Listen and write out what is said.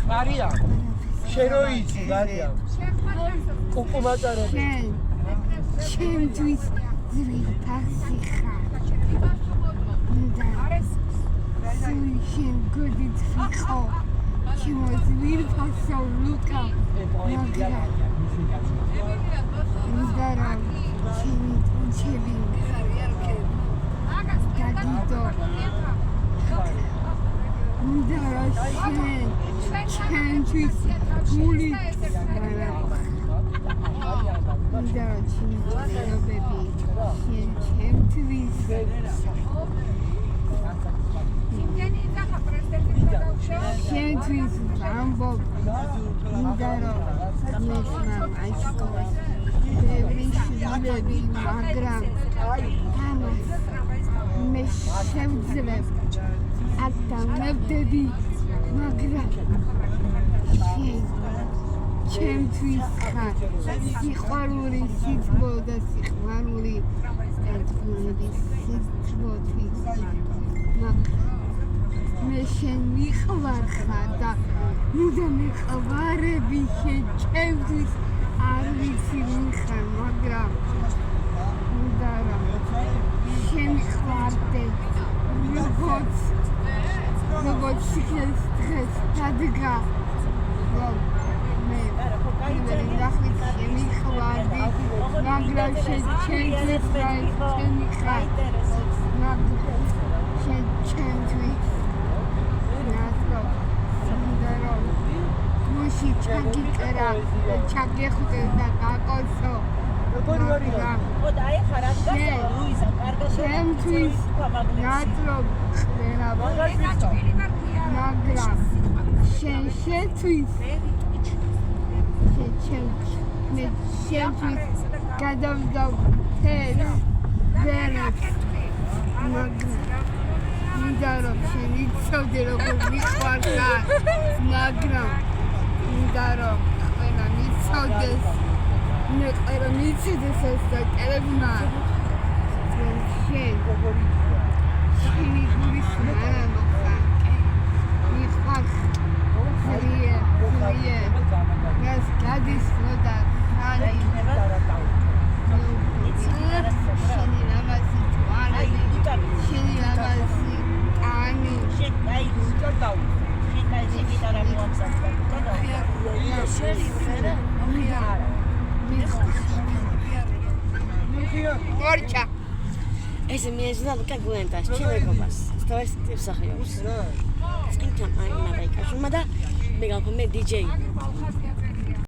Maria, Sheroichi, Maria. Kuku matarebe. Ჩემთვის ძვირფასი ხარ. სულ შენ გოდით ვიყო. ჩემო ძვირფასო ლუკა. მაგრამ ჩემი ტუნჩები დაგიდო. მაგრამ შენ ჩემთვის გული Შემთვის ამბობ მინდარო მესმამ აიშკოს ვიშვილები მაგრამ ამას მე შევძლებ ატანებდები მაგრამ ჩემთვის ხარ სიყვარული სიძბო და სიყვარული ერთგულების სიძბოთვის მე შენ მიყვარ ხარ და მუდამ მეყვარები შენ ჩემთვის არ ვიცი ვინ ხარ მაგრამ მუდამ შემიყვარდე როგორც შიქეს დღეს დადგა მაგრამ შენ ჩემთვის ჩემი ხარ მაგრამ შენ ჩემთვის ნაცო სამდარო მუში ჩაგიკრა ჩაგეხუტე და გაკოცო მაგრამ აი ხარაგა ლუიზა კარგა ჩემთვის ნაცო ყველა მაგრამ შენ შეთვის მე შემთვის გადავდავ თელ ვერაც მაგრამ მინდა რომ შენ იცოდე როგორ მიყვარ მაგრამ მინდა რომ ყველა მიცოდეს მე ყველა მიცოდეს ეს და კერებმა შენ შენი გულის მარა მოხარ მიყვარ Yes, Gadis Roda, Kali, Shini Lamasi, Shini Lamasi, Ani, Orcha. Ese mi es una loca cuenta, chévere copas. Esta vez te usas yo. Es que me da, me DJ.